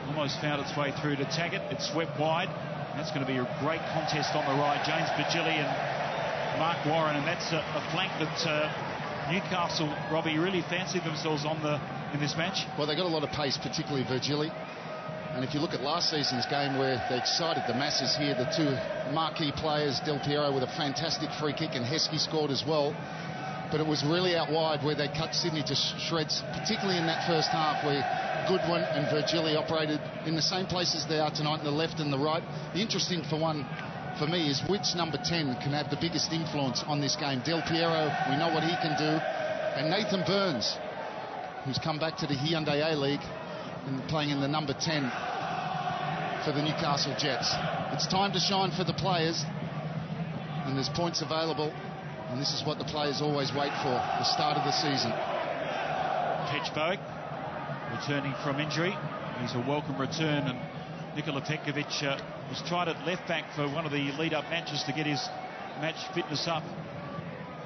almost found its way through to Taggart. It's swept wide. That's going to be a great contest on the right. James Virgili and Mark Warren, and that's a flank that Newcastle, Robbie, really fancied themselves on in this match. Well, they got a lot of pace, particularly Virgili. And if you look at last season's game where they excited the masses here, the two marquee players, Del Piero with a fantastic free kick and Heskey scored as well. But it was really out wide where they cut Sydney to shreds, particularly in that first half where Goodwin and Virgili operated in the same places they are tonight, in the left and the right. The interesting for me is which number 10 can have the biggest influence on this game. Del Piero, we know what he can do. And Nathan Burns, who's come back to the Hyundai A-League and playing in the number 10 for the Newcastle Jets. It's time to shine for the players, and there's points available. And this is what the players always wait for, the start of the season. Pechberg returning from injury. He's a welcome return, and Nikola Petkovic was tried at left back for one of the lead-up matches to get his match fitness up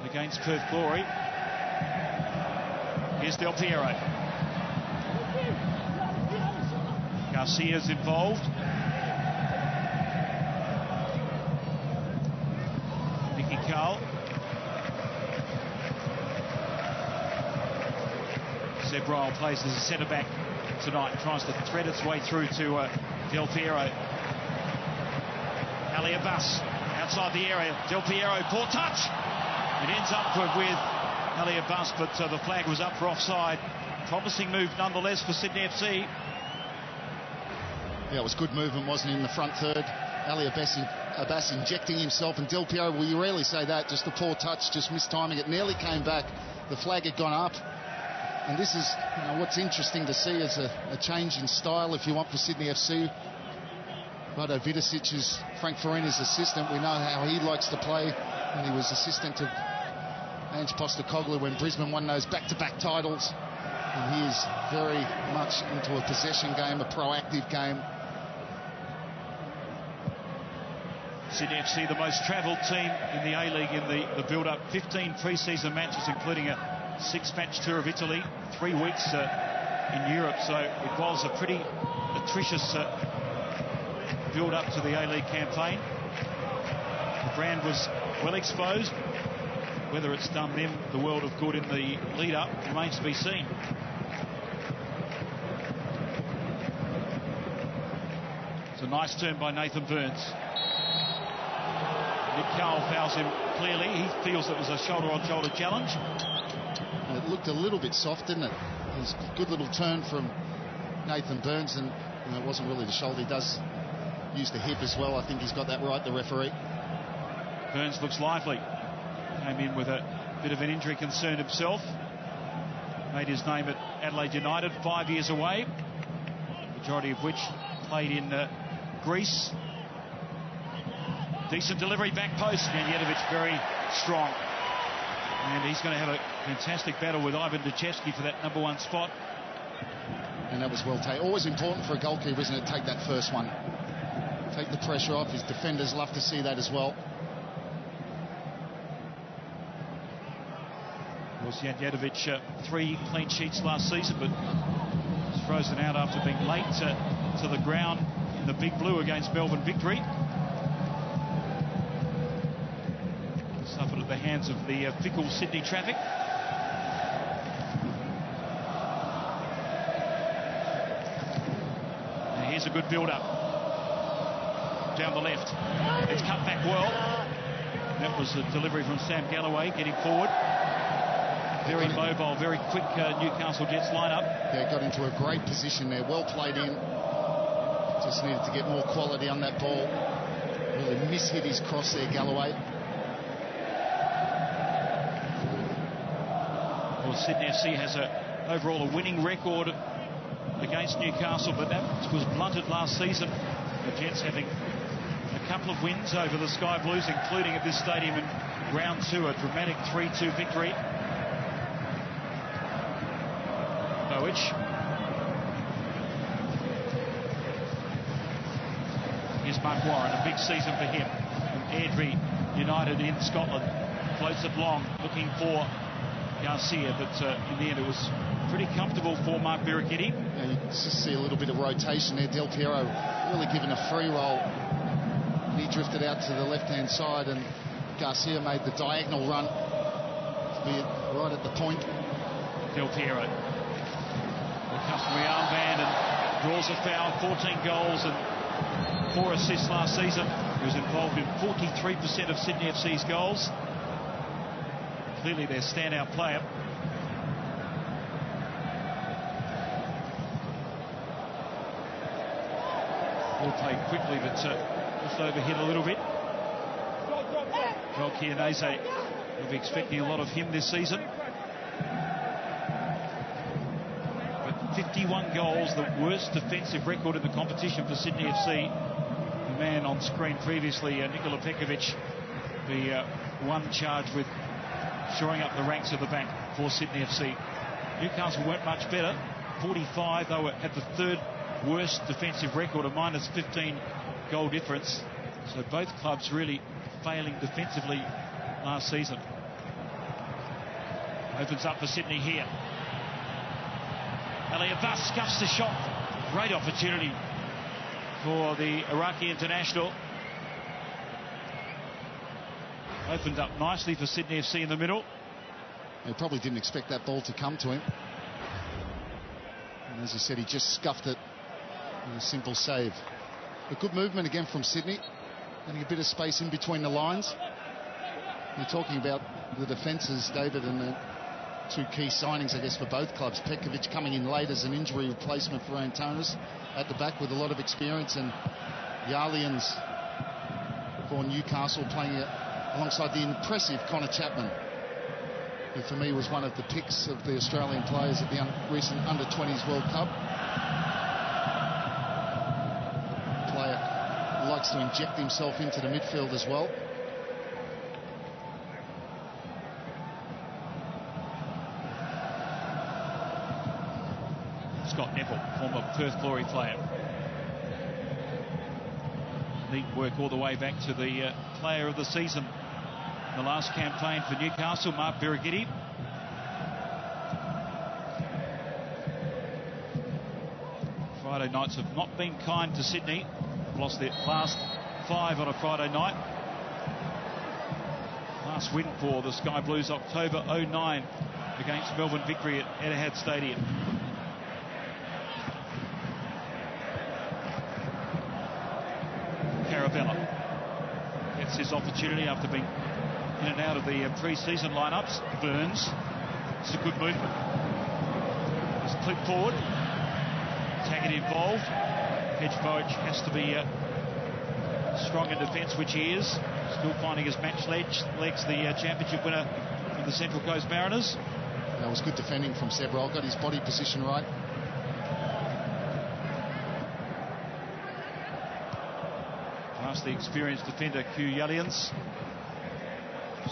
against Perth Glory. Here's Del Piero. Garcia's involved. Nicky Carl. Seb Ryle plays as a centre-back tonight, tries to thread its way through to Del Piero. Ali Abbas outside the area. Del Piero, poor touch. It ends up with Ali Abbas, but the flag was up for offside. Promising move nonetheless for Sydney FC. Yeah, it was good movement, wasn't it, in the front third? Ali Abbas injecting himself, and Del Piero, well, you rarely say that, just a poor touch, just mistiming it, nearly came back. The flag had gone up. And this is, what's interesting to see is a change in style, if you want, for Sydney FC. Rado Vidicic is Frank Farina's assistant. We know how he likes to play, and he was assistant to Ange Postecoglou when Brisbane won those back-to-back titles. And he is very much into a possession game, a proactive game. Sydney FC, the most travelled team in the A-League in the build-up. 15 pre-season matches, including a 6-match tour of Italy, 3 weeks in Europe. So it was a pretty atrocious build-up to the A-League campaign. The brand was well exposed. Whether it's done them the world of good in the lead-up remains to be seen. It's a nice turn by Nathan Burns. Nick Carl fouls him clearly. He feels it was a shoulder-on-shoulder challenge. And it looked a little bit soft, didn't it? It was a good little turn from Nathan Burns, and it wasn't really the shoulder. He does use the hip as well. I think he's got that right, the referee. Burns looks lively. Came in with a bit of an injury concern himself. Made his name at Adelaide United, 5 years away, majority of which played in Greece. Decent delivery, back post. Janjetovic very strong. And he's going to have a fantastic battle with Ivan Duchesky for that number 1 spot. And that was well taken. Always important for a goalkeeper, isn't it? Take that first one. Take the pressure off. His defenders love to see that as well. Was Janjetovic 3 clean sheets last season, but was frozen out after being late to the ground in the Big Blue against Melbourne Victory. Suffered at the hands of the fickle Sydney traffic. And here's a good build-up down the left. It's cut back well. That was a delivery from Sam Galloway getting forward. Very mobile, very quick Newcastle Jets lineup. Yeah, got into a great position there, well played in. Just needed to get more quality on that ball. Really mishit his cross there, Galloway. Well, Sydney FC has overall a winning record against Newcastle, but that was blunted last season. The Jets having a couple of wins over the Sky Blues, including at this stadium in round 2, a dramatic 3-2 victory. Here's Mark Warren, a big season for him. Airdrie United in Scotland floats it long, looking for Garcia, but in the end it was pretty comfortable for Mark Birighitti. And you just see a little bit of rotation there. Del Piero really given a free roll. And he drifted out to the left-hand side, and Garcia made the diagonal run to be right at the point. Del Piero, the customary armband, and draws a foul. 14 goals and 4 assists last season. He was involved in 43% of Sydney FC's goals. Clearly their standout player. Ball played quickly, but just overhit a little bit. Joel Chianese will be expecting a lot of him this season. But 51 goals, the worst defensive record in the competition for Sydney FC. The man on screen previously, Nikola Pekovic, the one charged with shoring up the ranks of the back for Sydney FC. Newcastle weren't much better. 45, they had the third worst defensive record, a minus 15 goal difference. So both clubs really failing defensively last season. Opens up for Sydney here. Elliot Bus scuffs the shot. Great opportunity for the Iraqi international. Opened up nicely for Sydney FC in the middle. He probably didn't expect that ball to come to him. And as I said, he just scuffed it in a simple save. A good movement again from Sydney. Getting a bit of space in between the lines. You're talking about the defences, David, and the two key signings, I guess, for both clubs. Pekovic coming in late as an injury replacement for Antonis at the back with a lot of experience, and Yarlians for Newcastle playing alongside the impressive Connor Chapman, who for me was one of the picks of the Australian players at the recent Under-20s World Cup. Player likes to inject himself into the midfield as well. Scott Neville, former Perth Glory player. Neat work all the way back to the player of the season in the last campaign for Newcastle, Mark Birighitti. Friday nights have not been kind to Sydney. Lost their last 5 on a Friday night. Last win for the Sky Blues, October 09 against Melbourne Victory at Etihad Stadium. Caravella gets his opportunity after being in and out of the pre-season lineups. Burns, it's a good movement. Just clip forward, Taggart involved. Hedgebowicz has to be strong in defence, which he is. Still finding his match legs, the championship winner from the Central Coast Mariners. That was good defending from Sebrol, got his body position right. Past the experienced defender Q Yarlians.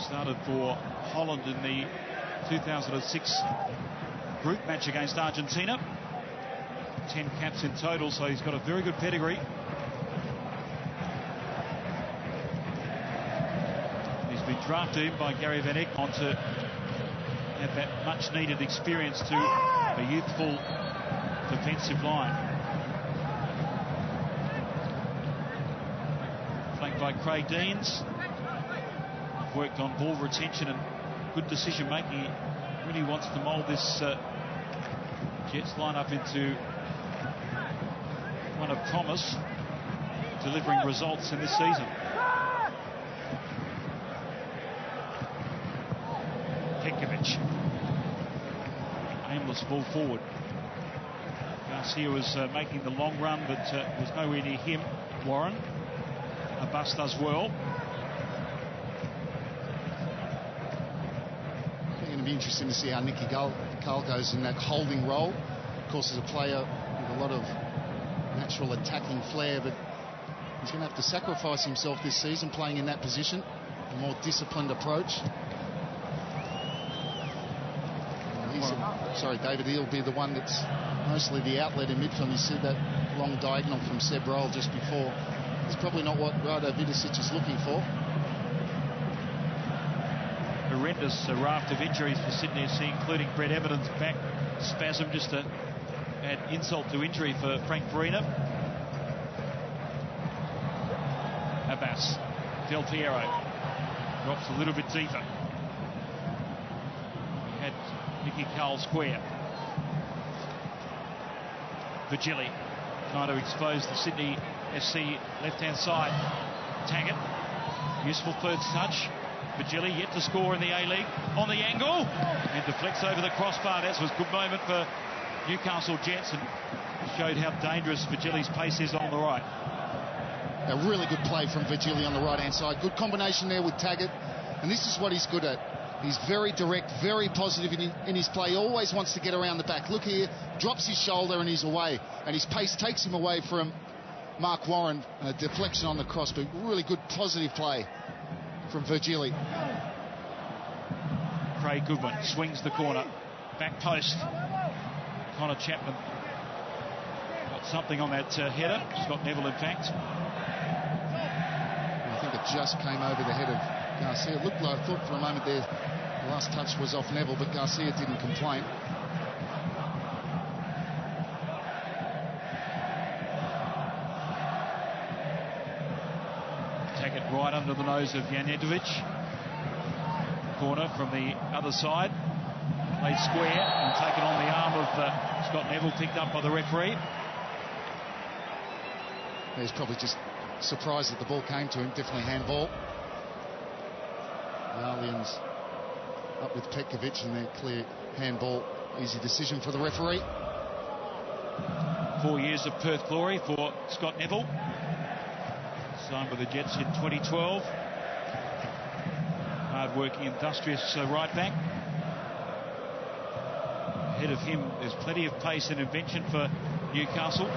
Started for Holland in the 2006 group match against Argentina. 10 caps in total, so he's got a very good pedigree. He's been drafted in by Gary Van Egmond to have that much needed experience to a youthful defensive line. Flanked by Craig Deans. Worked on ball retention and good decision making. He really wants to mould this Jets lineup into one of promise, delivering results in this season. Pekovic, aimless ball forward. Garcia was making the long run, but was nowhere near him. Warren, a bust does well. Going to be interesting to see how Nicky Carl goes in that holding role. Of course, as a player with a lot of natural attacking flair, but he's going to have to sacrifice himself this season playing in that position. A more disciplined approach. David Eel will be the one that's mostly the outlet in midfield. You see that long diagonal from Seb Roll just before. It's probably not what Rado Vidicic is looking for. horrendous raft of injuries for Sydney FC, including Brett Evidence' back spasm, just to add insult to injury for Frank Farina. Abbas, Del Piero drops a little bit deeper. He had Nicky Carl square. Virgili trying to expose the Sydney FC left-hand side. Taggart, useful first touch. Virgili yet to score in the A-League, on the angle, and deflects over the crossbar. That was a good moment for Newcastle Jets, and showed how dangerous Virgili's pace is on the right. A really good play from Virgili on the right-hand side. Good combination there with Taggart, and this is what he's good at. He's very direct, very positive in his play. He always wants to get around the back. Look here, drops his shoulder and he's away, and his pace takes him away from Mark Warren. A deflection on the cross, but really good positive play from Virgili. Craig Goodwin swings the corner, back post. Connor Chapman got something on that header. Scott Neville, in fact. I think it just came over the head of Garcia. It looked like, I thought for a moment there, the last touch was off Neville, but Garcia didn't complain. Taggart right under the nose of Janjetovic. Corner from the other side. Played square and taken on the arm of Scott Neville, picked up by the referee. He's probably just surprised that the ball came to him. Definitely handball. The Aliens up with Petkovic, and their clear handball. Easy decision for the referee. 4 years of Perth glory for Scott Neville. Signed with the Jets in 2012. Hard-working, industrious right back. Ahead of him, there's plenty of pace and invention for Newcastle.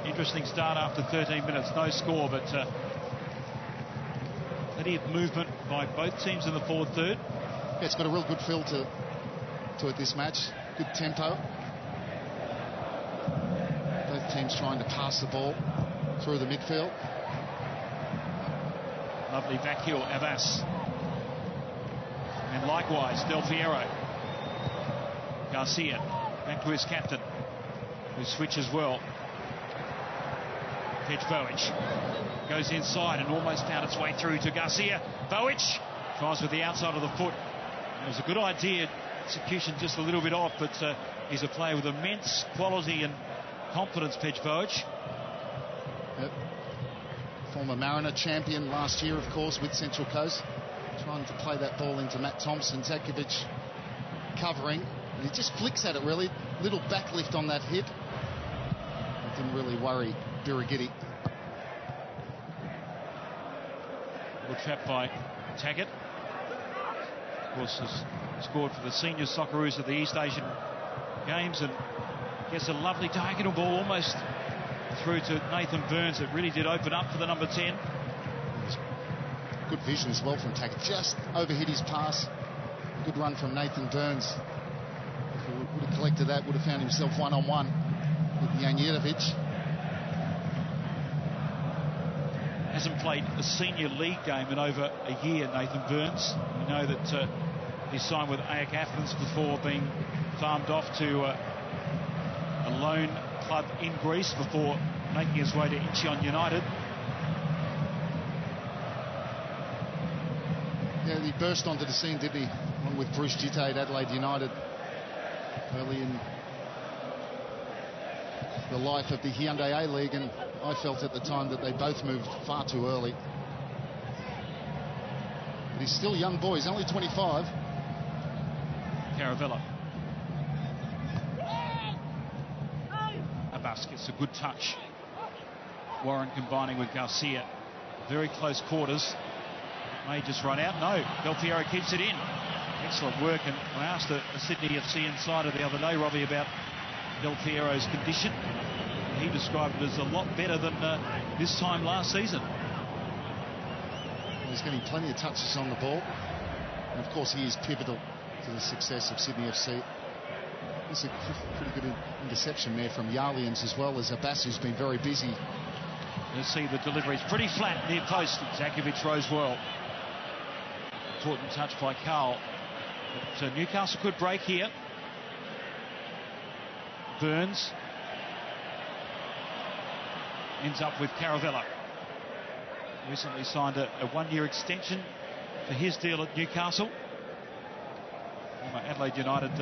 Interesting start after 13 minutes, no score, but plenty of movement by both teams in the forward third. Yeah, it's got a real good feel to it, this match. Good tempo. Both teams trying to pass the ball through the midfield. Lovely back heel, Abbas. And likewise, Del Piero. Garcia, back to his captain, who switches well. Bojic goes inside and almost found its way through to Garcia. Bojic tries with the outside of the foot. It was a good idea. Execution just a little bit off, but he's a player with immense quality and confidence, Bojic. Yep. Former Mariner champion last year, of course, with Central Coast. Trying to play that ball into Matt Thompson. Zakovic covering, and he just flicks at it, really. Little backlift on that hit. It didn't really worry Birighitti. Good trap by Taggart. Of course, has scored for the senior Socceroos at the East Asian Games, and gets a lovely diagonal ball almost through to Nathan Burns. It really did open up for the number 10. Good vision as well from Taggart. Just overhit his pass. Good run from Nathan Burns. If he would have collected that, would have found himself one-on-one with Janjetovic. Hasn't played a senior league game in over a year, Nathan Burns. We know that he signed with AEK Athens before being farmed off to a loan club in Greece before making his way to Incheon United. Yeah, he burst onto the scene, didn't he? Along with Bruce Jitte at Adelaide United early in the life of the Hyundai A-League, and I felt at the time that they both moved far too early. But he's still a young boy, he's only 25. Caravella. Abbas gets a good touch. Warren combining with Garcia. Very close quarters. May just run out. No, Del Piero keeps it in. Excellent work, and I asked a Sydney FC insider the other day, Robbie, about Del Piero's condition. He described it as a lot better than this time last season. He's getting plenty of touches on the ball, and of course he is pivotal to the success of Sydney FC. There's a pretty good interception there from Yarlians, as well as Abbas, who's been very busy. You'll see the delivery is pretty flat near post. Zakovic rose well. important touch by Carl. But Newcastle could break here. Burns ends up with Caravella. Recently signed a one-year extension for his deal at Newcastle. Former Adelaide United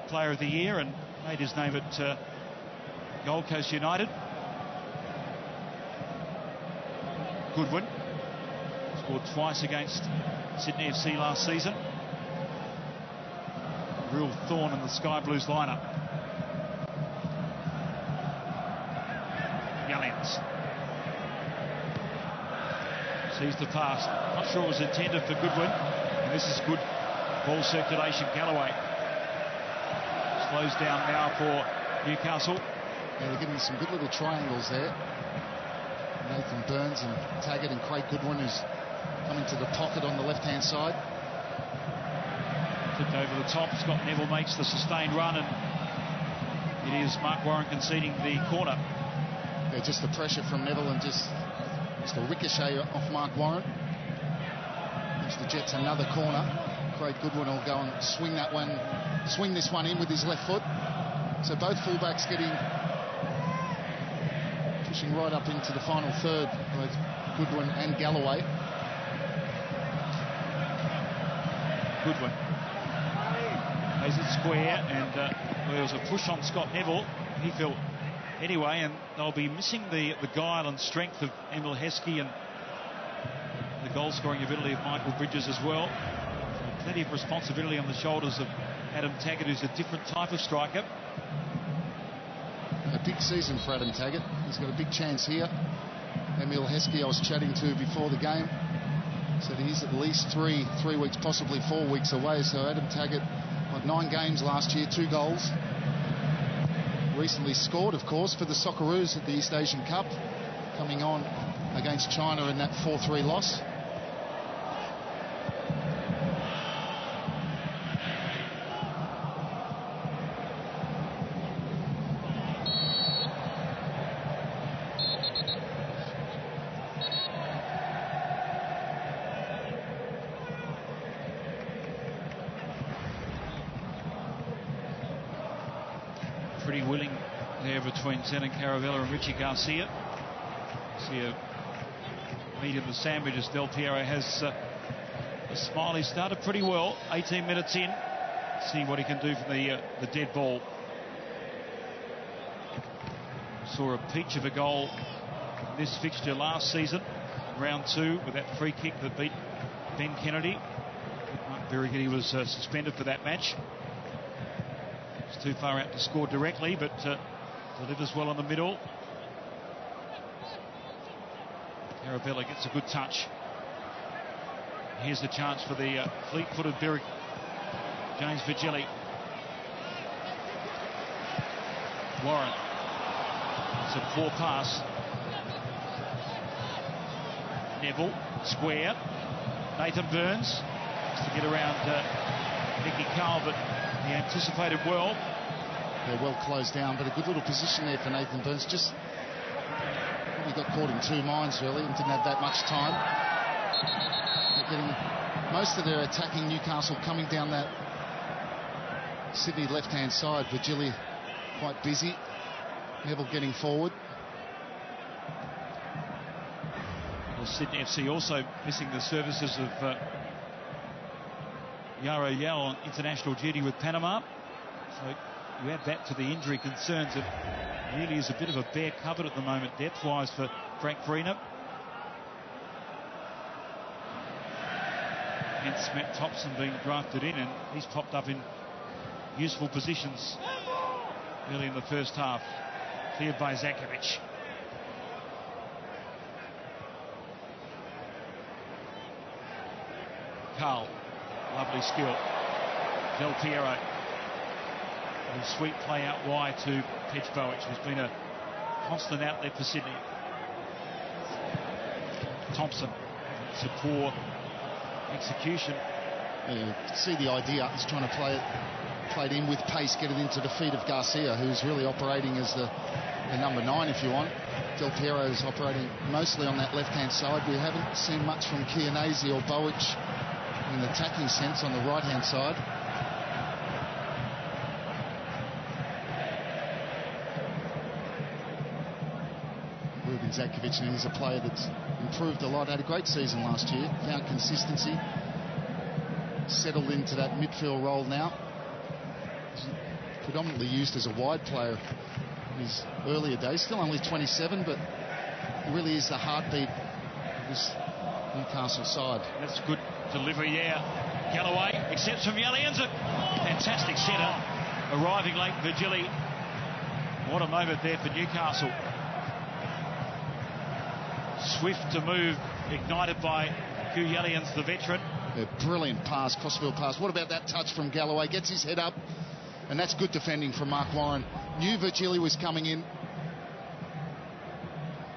Player of the Year and made his name at Gold Coast United. Goodwin scored twice against Sydney FC last season. Real thorn in the Sky Blues lineup. Yellins sees the pass. Not sure it was intended for Goodwin. And this is good ball circulation. Galloway slows down now for Newcastle. Yeah, they're getting some good little triangles there. Nathan Burns and Taggart and Craig Goodwin, who's coming to the pocket on the left-hand side. Flipped over the top. Scott Neville makes the sustained run, and it is Mark Warren conceding the corner. Yeah, just the pressure from Neville and just a ricochet off Mark Warren. Gives the Jets another corner. Craig Goodwin will go and swing this one in with his left foot. So both fullbacks pushing right up into the final third, both Goodwin and Galloway. Goodwin plays it square, and there was a push on Scott Neville. He felt anyway, and they'll be missing the guile and strength of Emil Heskey and the goal-scoring ability of Michael Bridges as well. So plenty of responsibility on the shoulders of Adam Taggart, who's a different type of striker. A big season for Adam Taggart. He's got a big chance here. Emil Heskey, I was chatting to before the game, said he's at least three weeks, possibly 4 weeks away. So Adam Taggart, 9 games last year, 2 goals. Recently scored, of course, for the Socceroos at the East Asian Cup, coming on against China in that 4-3 loss. Pretty willing there between Zenon Caravella and Richie Garcia. See a meat in the sandwich as Del Piero has a smile. He started pretty well, 18 minutes in. See what he can do from the dead ball. Saw a peach of a goal in this fixture last season, round 2, with that free kick that beat Ben Kennedy. Mark Birighitti was suspended for that match. It's too far out to score directly, but delivers well in the middle. Caravella gets a good touch. Here's the chance for the fleet-footed James Virgili. Warren. It's a poor pass. Neville, square. Nathan Burns has to get around Nicky Carl, but he anticipated well. They're well closed down, but a good little position there for Nathan Burns. Just probably got caught in 2 minds, really, and didn't have that much time. They're getting most of their attacking Newcastle coming down that Sydney left-hand side. Virgili quite busy. Neville getting forward. Well, Sydney FC also missing the services of Yaro Yao on international duty with Panama. So you add that to the injury concerns. It really is a bit of a bare cupboard at the moment, depth-wise, for Frank Farina. Hence Matt Thompson being drafted in, and he's popped up in useful positions early in the first half. Cleared by Zakovic. Carl, lovely skill. Del Piero. And sweet play out wide to Pejbovic, who's been a constant outlet for Sydney. Thompson. It's a poor execution. Yeah, you can see the idea. He's trying to play it in with pace, get it into the feet of Garcia, who's really operating as the number 9, if you want. Del Piero is operating mostly on that left-hand side. We haven't seen much from Chianese or Bowic in an attacking sense on the right-hand side. Ruben Zakovic, and he's a player that's improved a lot, had a great season last year, found consistency, settled into that midfield role now. He's predominantly used as a wide player in his earlier days, still only 27, but he really is the heartbeat of this Newcastle side. That's a good delivery there. Galloway accepts from Yellians, a fantastic setter, arriving late. Virgili, what a moment there for Newcastle. Swift to move, ignited by Hugh Yellians, the veteran. A brilliant pass, crossfield pass. What about that touch from Galloway? Gets his head up, and that's good defending from Mark Warren. Knew Virgili was coming in,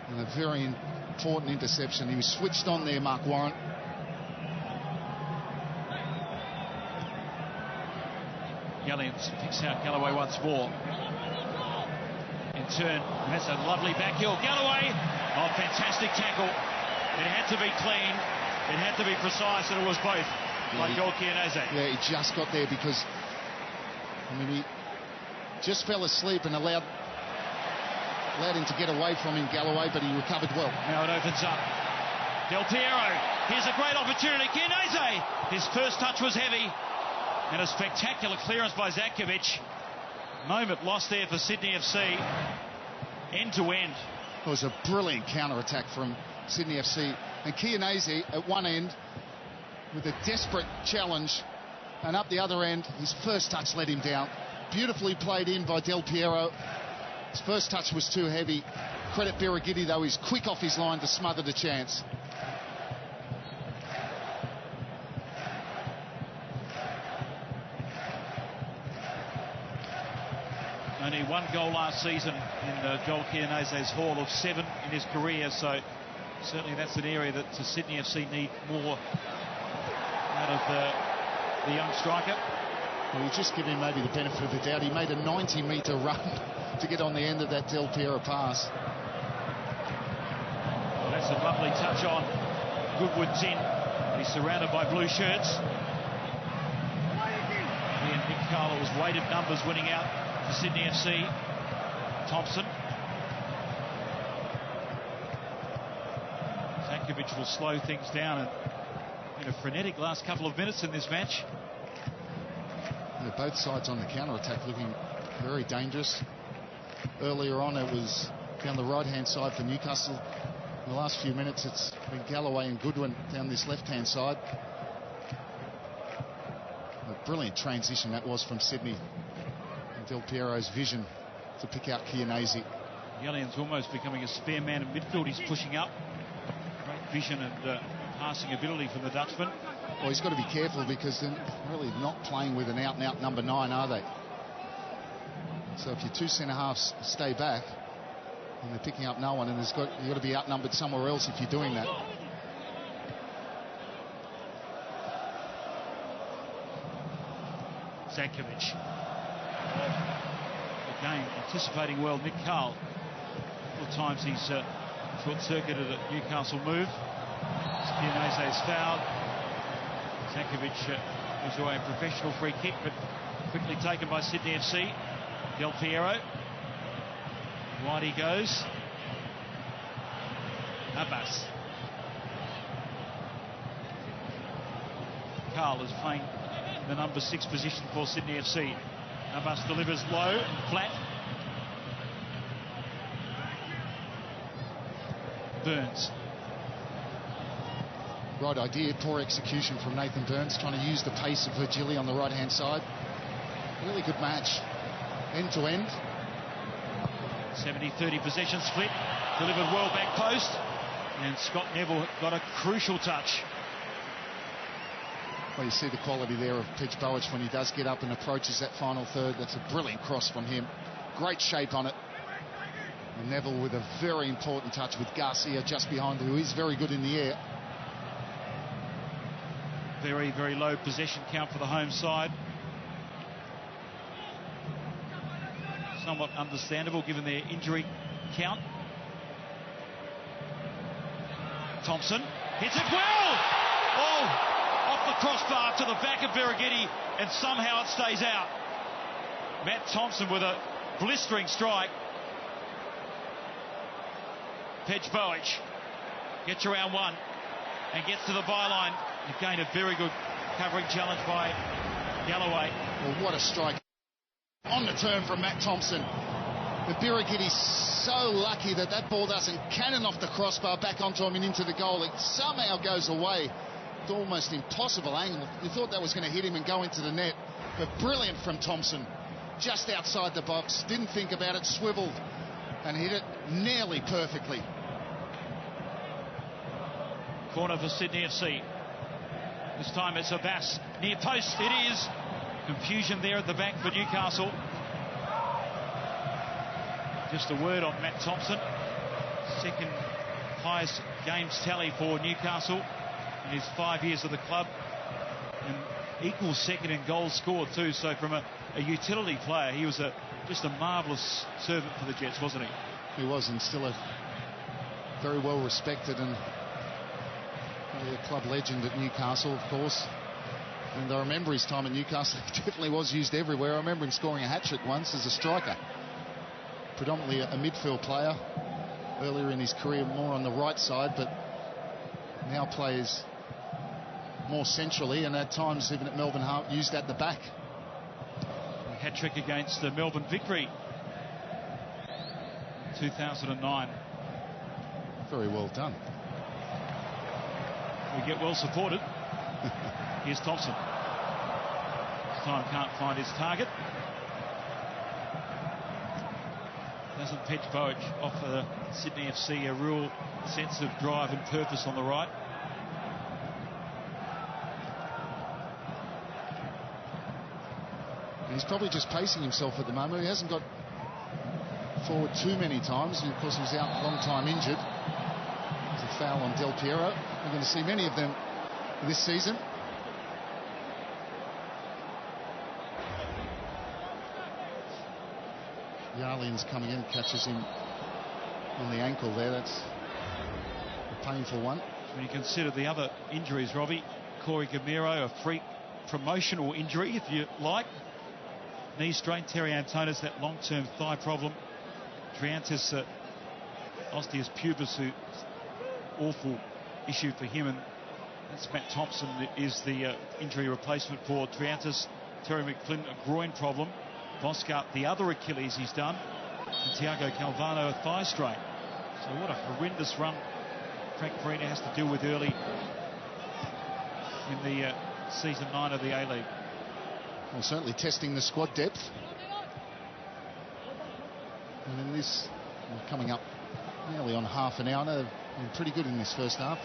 and a very important interception. He was switched on there, Mark Warren. Yellians picks out Galloway once more. In turn, that's a lovely back heel. Galloway, oh, fantastic tackle. It had to be clean, it had to be precise, and it was both by Joel Chianese. Yeah, he just got there because, I mean, he just fell asleep and allowed him to get away from him, Galloway, but he recovered well. Now it opens up. Del Piero, here's a great opportunity. Chianese, his first touch was heavy, and a spectacular clearance by Zakovic. Moment lost there for Sydney FC, end to end. It was a brilliant counter-attack from Sydney FC. And Chianese at one end with a desperate challenge, and up the other end, his first touch let him down. Beautifully played in by Del Piero. His first touch was too heavy. Credit Birighitti, though, he's quick off his line to smother the chance. Only one goal last season in Joel Chianese's haul of 7 in his career, so certainly that's an area that Sydney FC need more out of the young striker. Well, you just give him maybe the benefit of the doubt. He made a 90-metre run to get on the end of that Del Piero pass. Well, that's a lovely touch on. Goodwin's in. He's surrounded by blue shirts. And Nick Carla was weighted numbers winning out for Sydney FC. Thompson. Zakovic will slow things down, and been a frenetic last couple of minutes in this match. Yeah, both sides on the counter-attack looking very dangerous. Earlier on it was down the right-hand side for Newcastle. In the last few minutes it's been Galloway and Goodwin down this left-hand side. A brilliant transition that was from Sydney. And Del Piero's vision to pick out Chianese. Yellian's almost becoming a spare man in midfield. He's pushing up. Great vision and passing ability from the Dutchman. Well, he's got to be careful because they're really not playing with an out-and-out number 9, are they? So if your two centre-halves stay back and they're picking up no one, and you've got to be outnumbered somewhere else if you're doing that. Zakovic. Again, anticipating well Nick Carl. A couple of times he's short-circuited a Newcastle move. Chianese's fouled. Zakovic was away a professional free kick, but quickly taken by Sydney FC. Del Piero. Wide he goes. Abbas. Carl is playing the number 6 position for Sydney FC. Abbas delivers low and flat. Burns. Right idea, poor execution from Nathan Burns, trying to use the pace of Virgili on the right-hand side. Really good match, end to end. 70-30 possession split, delivered well back post, and Scott Neville got a crucial touch. Well, you see the quality there of Peach Bowych when he does get up and approaches that final third. That's a brilliant cross from him. Great shape on it. And Neville with a very important touch with Garcia just behind, who is very good in the air. Very, very low possession count for the home side. Somewhat understandable given their injury count. Thompson hits it well. Oh, off off the crossbar to the back of Birighitti, and somehow it stays out. Matt Thompson with a blistering strike. Pejbovic gets around one and gets to the byline. Again, a very good covering challenge by Galloway. Well, what a strike on the turn from Matt Thompson. But Birighitti's so lucky that that ball doesn't cannon off the crossbar back onto him and into the goal. It somehow goes away. It's almost impossible angle. You thought that was going to hit him and go into the net. But brilliant from Thompson. Just outside the box. Didn't think about it. Swiveled and hit it nearly perfectly. Corner for Sydney FC. This time it's Abbas. Near post. It is. Confusion there at the back for Newcastle. Just a word on Matt Thompson. Second highest games tally for Newcastle in his 5 years of the club. And equals second in goals scored too. So from a utility player, he was just a marvellous servant for the Jets, wasn't he? He was, and still a very well respected and a club legend at Newcastle, of course. And I remember his time at Newcastle. He definitely was used everywhere. I remember him scoring a hat-trick once as a striker. Predominantly a midfield player. Earlier in his career more on the right side, but now plays more centrally, and at times even at Melbourne Heart used at the back. A hat-trick against the Melbourne Victory in 2009. Very well done. We get well supported. Here's Thompson. This time can't find his target. Doesn't Pejbovic offer Sydney FC a real sense of drive and purpose on the right? And he's probably just pacing himself at the moment. He hasn't got forward too many times. And of course, he was out a long time injured. There's a foul on Del Piero. We're going to see many of them this season. Yarlian's coming in, catches him on the ankle there. That's a painful one. When you consider the other injuries, Robbie, Corey Gamero, a freak promotional injury, if you like. Knee strain. Terry Antonis, that long-term thigh problem. Triantis, osteus pubis, who awful issue for him, and that's Matt Thompson is the injury replacement for Triantis. Terry McFlynn, a groin problem. Voskup, the other Achilles he's done, and Thiago Calvano, a thigh strain. So what a horrendous run Frank Farina has to deal with early in the season 9 of the A-League. Well, certainly testing the squad depth. And in this, coming up nearly on half an hour. They've been pretty good in this first half.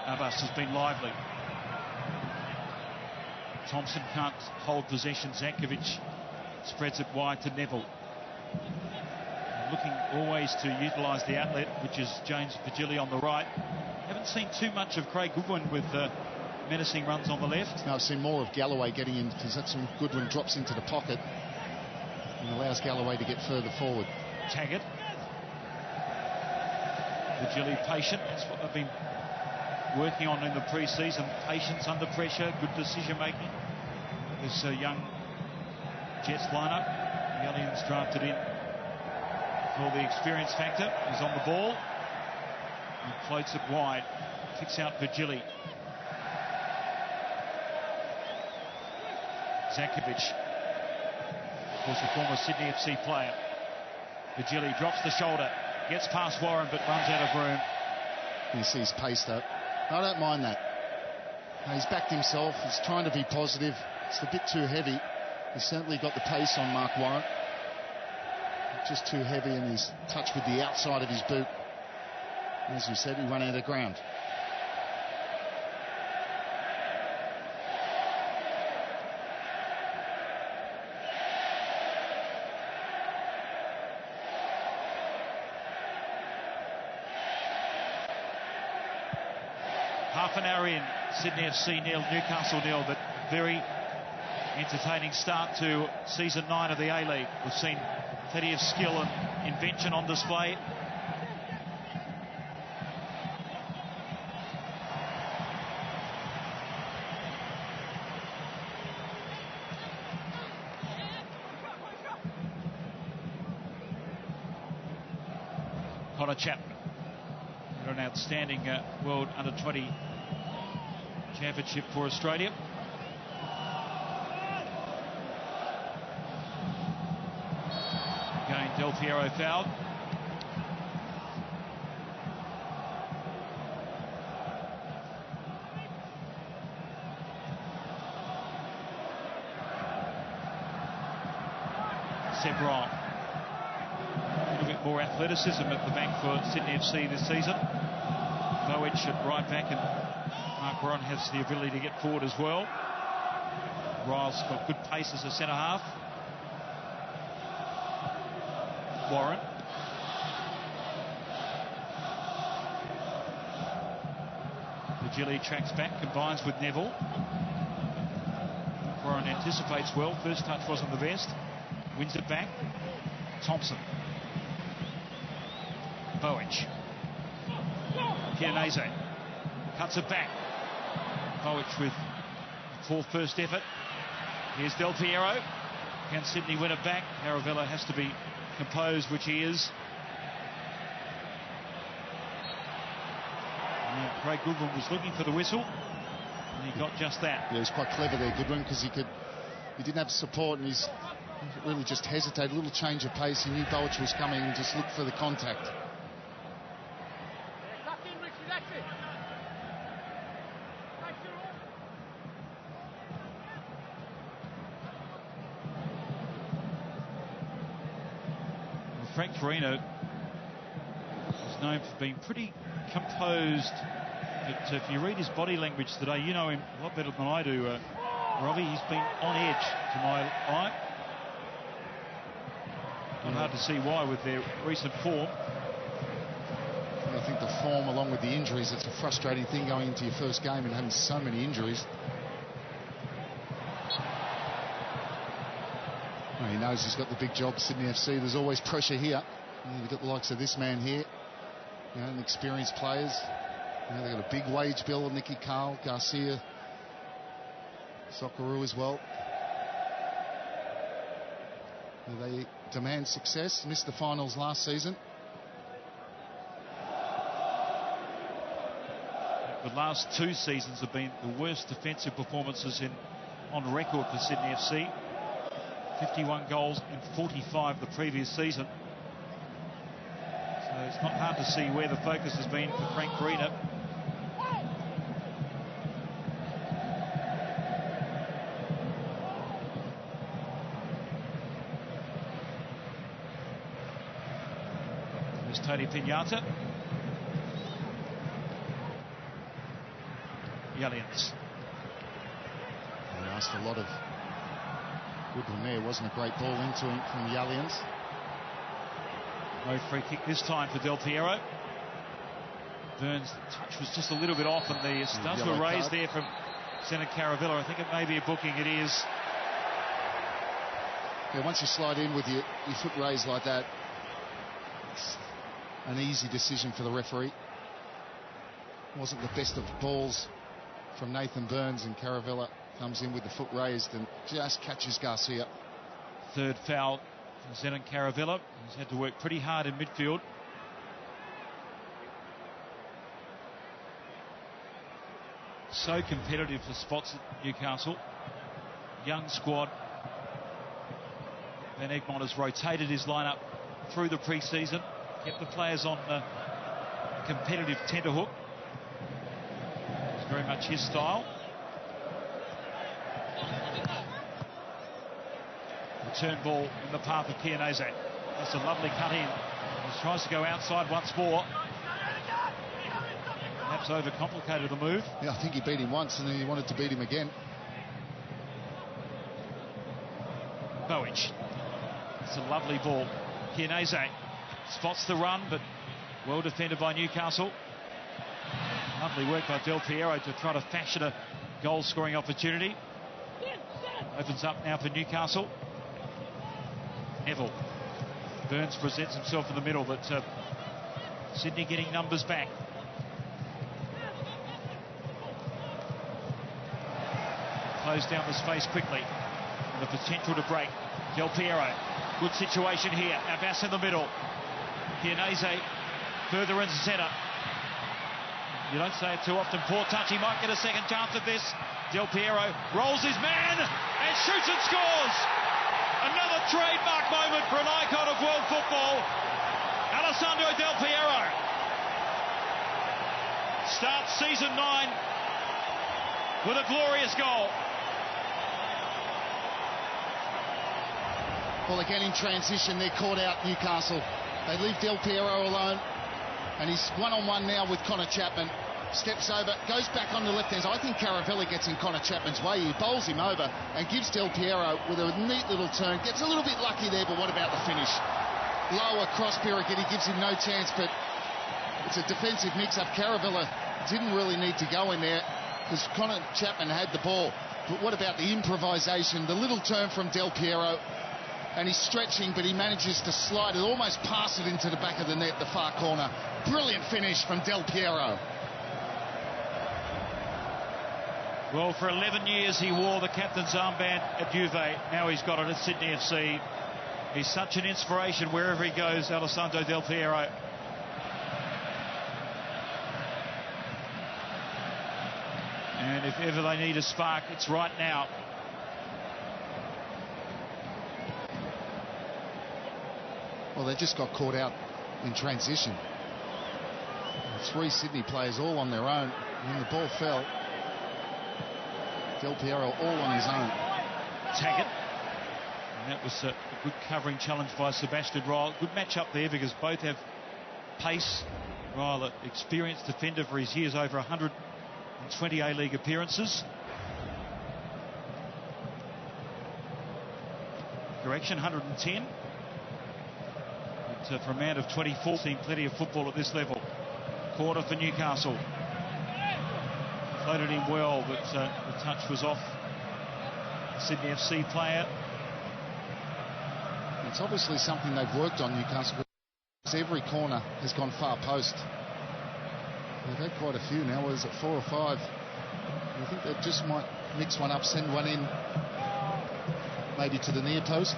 Abbas has been lively. Thompson can't hold possession. Zankovic spreads it wide to Neville. Looking always to utilise the outlet, which is James Virgili on the right. Haven't seen too much of Craig Goodwin with menacing runs on the left. No, I've seen more of Galloway getting in, because that's when Goodwin drops into the pocket and allows Galloway to get further forward. Taggart. Virgili patient. That's what they've been working on in the pre-season. Patience under pressure, good decision making. This young Jets lineup. The aliens drafted in for the experience factor. He's on the ball and floats it wide. Kicks out Virgili. Zankovic, of course, a former Sydney FC player. Virgili drops the shoulder, gets past Warren, but runs out of room. He sees pace, though. I don't mind that. He's backed himself. He's trying to be positive. It's a bit too heavy. He's certainly got the pace on Mark Warren. Just too heavy, and he's touched with the outside of his boot. As you said, he ran out of ground. Half an hour in, Sydney FC nil, Newcastle nil, but very entertaining start to season 9 of the A-League. We've seen plenty of skill and invention on display. Connor Chapman. An outstanding World Under-20 Championship for Australia. Again, Del Piero fouled. Sebron. A little bit more athleticism at the back for Sydney FC this season. Bowick at right back, and Mark Warren has the ability to get forward as well. Ryle's got good pace as a centre half. Warren. Virgili tracks back, combines with Neville. Warren anticipates well. First touch wasn't the best. Wins it back. Thompson. Bowick. Chianese cuts it back. Bowick with fourth first effort. Here's Del Piero. Can Sydney win it back? Caravella has to be composed, which he is. And Craig Goodwin was looking for the whistle, and he got just that. Yeah, he was quite clever there, Goodwin, because he didn't have support, and he's really just hesitated. A little change of pace. He knew Bowick was coming and just looked for the contact. Frank Farina is known for being pretty composed, but if you read his body language today, you know him a lot better than I do, Robbie. He's been on edge to my eye. Not hard to see why with their recent form. I think the form, along with the injuries, it's a frustrating thing going into your first game and having so many injuries. He knows he's got the big job, Sydney FC. There's always pressure here. You've got the likes of this man here, and experienced players. They've got a big wage bill. Nicky Carl, Garcia, Socceroo as well. They demand success. Missed the finals last season. The last two seasons have been the worst defensive performances on record for Sydney FC. 51 goals in 45 the previous season. So it's not hard to see where the focus has been for Frank Farina. There's Tony Pignata. Yellians. They asked a lot of Goodwin there. Wasn't a great ball into him from the Allians. No free kick this time for Del Piero. Burns' touch was just a little bit off, and the studs were raised there from Senna Caravella. I think it may be a booking. It is. Yeah, once you slide in with your foot raised like that, it's an easy decision for the referee. Wasn't the best of balls from Nathan Burns, and Caravella comes in with the foot raised and just catches Garcia. Third foul from Zenon Caravella. He's had to work pretty hard in midfield. So competitive for spots at Newcastle. Young squad. Van Egmond has rotated his lineup through the pre-season, kept the players on the competitive tenterhook. It's very much his style. Return ball in the path of Chianese. That's a lovely cut in. He tries to go outside once more. Perhaps overcomplicated the move. Yeah, I think he beat him once and then he wanted to beat him again. Bowick. It's a lovely ball. Chianese spots the run, but well defended by Newcastle. Lovely work by Del Piero to try to fashion a goal-scoring opportunity. Opens up now for Newcastle. Neville. Burns presents himself in the middle, but Sydney getting numbers back. Close down the space quickly. And the potential to break. Del Piero. Good situation here. Abbas in the middle. Chianese Further into centre. You don't say it too often. Poor touch. He might get a second chance at this. Del Piero rolls his man and shoots and scores. Another trademark moment for an icon of world football. Alessandro Del Piero starts season 9 with a glorious goal. Well, again in transition, they're caught out, Newcastle. They leave Del Piero alone, and he's one-on-one now with Connor Chapman. Steps over, goes back on the left-hand side. I think Caravella gets in Connor Chapman's way. He bowls him over and gives Del Piero with a neat little turn. Gets a little bit lucky there, but what about the finish? Low across Piero, he gives him no chance, but it's a defensive mix-up. Caravella didn't really need to go in there because Connor Chapman had the ball. But what about the improvisation, the little turn from Del Piero? And he's stretching, but he manages to slide it, almost pass it into the back of the net, the far corner. Brilliant finish from Del Piero. Well, for 11 years he wore the captain's armband at Juve. Now he's got it at Sydney FC. He's such an inspiration wherever he goes, Alessandro Del Piero. And if ever they need a spark, it's right now. Well, they just got caught out in transition. 3 Sydney players all on their own. And the ball fell. Del Piero all on his own. Taggart. And that was a good covering challenge by Sebastian Ryle. Good match up there because both have pace. Ryle, an experienced defender for his years, over 120 A-League appearances. Correction, 110. But for a man of 24, seen plenty of football at this level. Corner for Newcastle. Floated in well, but the touch was off Sydney FC player. It's obviously something they've worked on, Newcastle. Every corner has gone far post. They've had quite a few now. What is it, 4 or 5? I think they just might mix one up, send one in, maybe to the near post.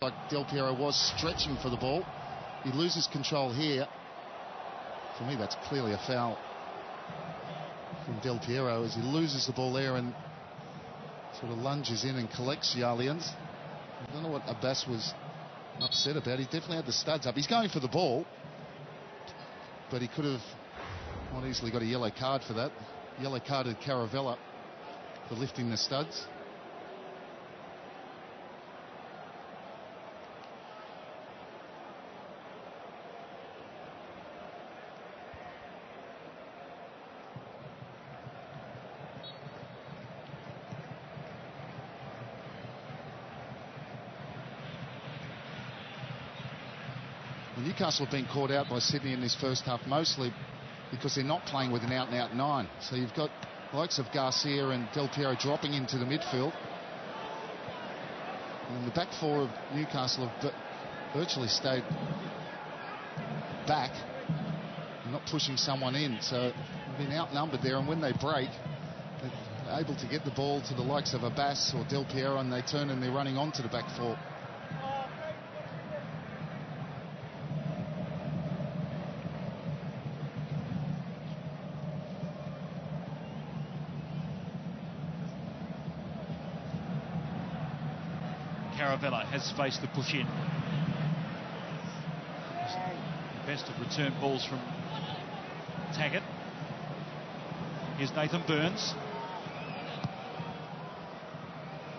Like Del Piero was stretching for the ball. He loses control here. For me, that's clearly a foul from Del Piero as he loses the ball there and sort of lunges in and collects Yarlians. I don't know what Abbas was upset about. He definitely had the studs up. He's going for the ball, but he could have not easily got a yellow card for that. Yellow carded Caravella for lifting the studs. Newcastle have been caught out by Sydney in this first half, mostly because they're not playing with an out-and-out 9. So you've got the likes of Garcia and Del Piero dropping into the midfield. And the back 4 of Newcastle have virtually stayed back and not pushing someone in. So they've been outnumbered there, and when they break, they're able to get the ball to the likes of Abbas or Del Piero, and they turn and they're running onto the back 4. Caravella has space to push in. Best of return balls from Taggart. Here's Nathan Burns.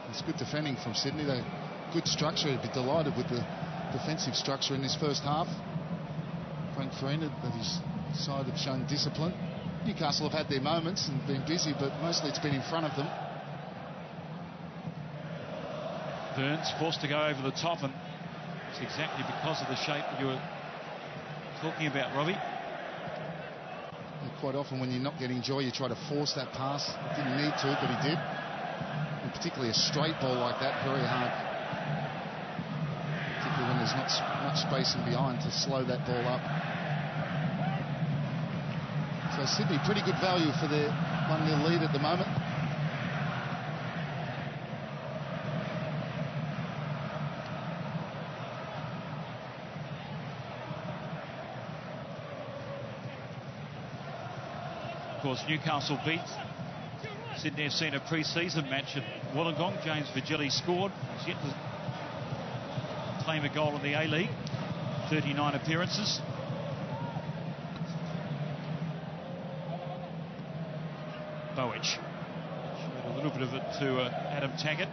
It's good defending from Sydney. They good structure. I'd be delighted with the defensive structure in this first half. Frank Farina and his side have shown discipline. Newcastle have had their moments and been busy, but mostly it's been in front of them. Burns forced to go over the top, and it's exactly because of the shape that you were talking about, Robbie. And quite often when you're not getting joy, you try to force that pass. Didn't need to, but he did. And particularly a straight ball like that, very hard. Particularly when there's not much space in behind to slow that ball up. So Sydney, pretty good value for their 1-0 lead at the moment. Of course, Newcastle beat Sydney FC in a pre-season match at Wollongong. James Virgili scored. He's yet to claim a goal in the A-League. 39 appearances. Bowick showed a little bit of it to Adam Taggart.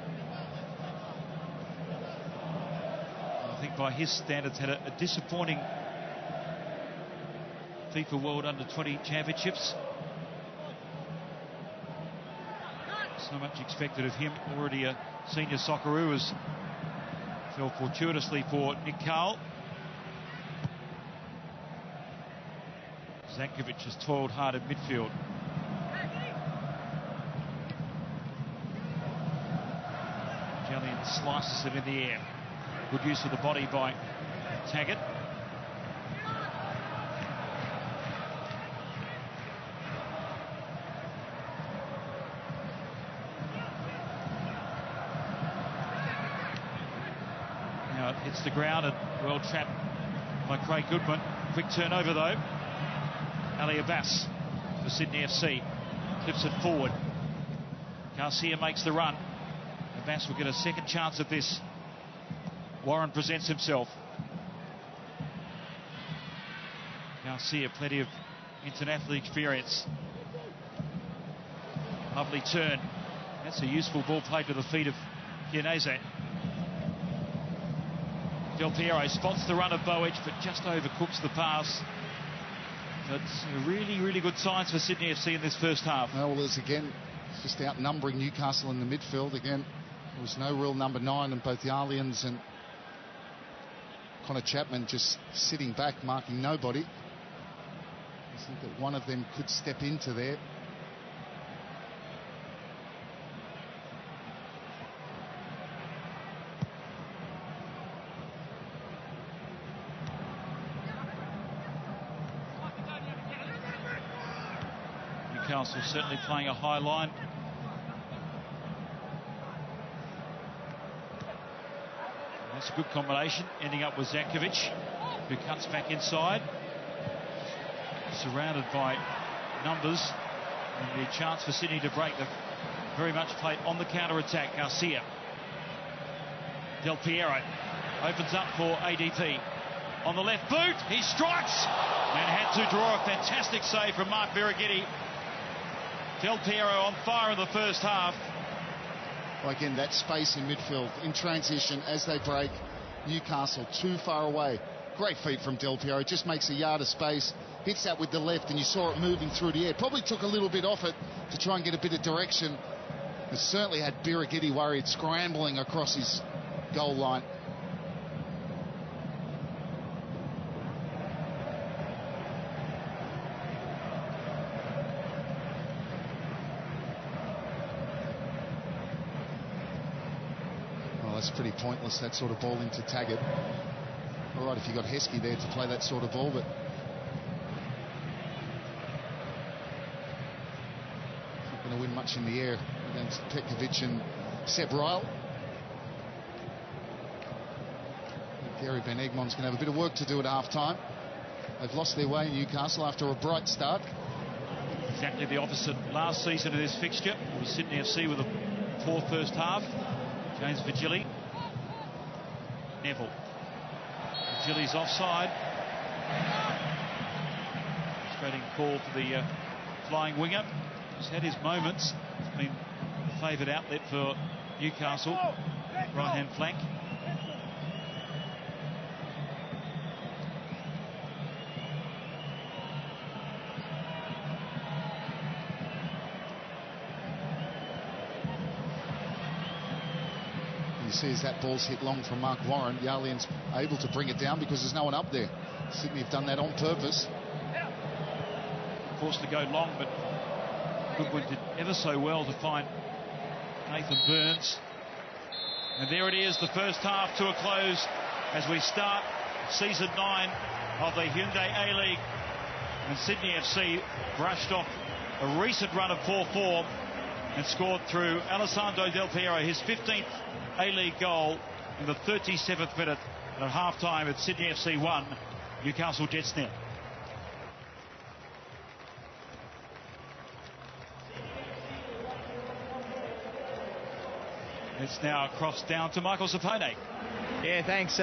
I think by his standards had a disappointing FIFA World Under-20 Championships. So much expected of him. Already a senior Socceroo, as fell fortuitously for Nick Carl. Zankovic has toiled hard at midfield. Jellian slices it in the air. Good use of the body by Taggart. Now it hits the ground and well trapped by Craig Goodwin. Quick turnover though. Ali Abbas for Sydney FC. Clips it forward. Garcia makes the run. Abbas will get a second chance at this. Warren presents himself. Garcia, plenty of international experience. Lovely turn. That's a useful ball played to the feet of Chiesa. Del Piero spots the run of Bowick, but just overcooks the pass. But really, really good signs for Sydney FC in this first half. Well, there's again just outnumbering Newcastle in the midfield. Again, there was no real number 9, and both Yarlians and Connor Chapman just sitting back, marking nobody. I think that one of them could step into there. Newcastle certainly playing a high line. That's a good combination, ending up with Zankovic, who cuts back inside. Surrounded by numbers, and the chance for Sydney to break. They've very much played on the counter-attack. Garcia. Del Piero opens up for ADP. On the left boot, he strikes and had to draw a fantastic save from Mark Birighitti. Del Piero on fire in the first half. Well, again, that space in midfield in transition as they break. Newcastle too far away. Great feet from Del Piero. Just makes a yard of space. Hits that with the left, and you saw it moving through the air. Probably took a little bit off it to try and get a bit of direction. It certainly had Birighitti worried, scrambling across his goal line. That's pretty pointless, that sort of ball into Taggart. All right, if you've got Heskey there to play that sort of ball, but not going to win much in the air against Petkovic and Seb Ryle. Gary Van Egmont's going to have a bit of work to do at half-time. They've lost their way in Newcastle after a bright start. Exactly the opposite last season of this fixture. It was Sydney FC with a poor first half. James Virgili. Neville. Virgili's offside. Frustrating call for the flying winger. He's had his moments. He's been the favoured outlet for Newcastle. Right-hand flank. see as that ball's hit long from Mark Warren, Yarlian's able to bring it down because there's no one up there. Sydney have done that on purpose. Forced to go long, but Goodwin did ever so well to find Nathan Burns. And there it is, the first half to a close as we start season 9 of the Hyundai A-League. And Sydney FC brushed off a recent run of poor form and scored through Alessandro Del Piero his 15th A-League goal in the 37th minute at half-time at Sydney FC 1, Newcastle Jets nil. It's now crossed down to Michael Sapone. Yeah, thanks.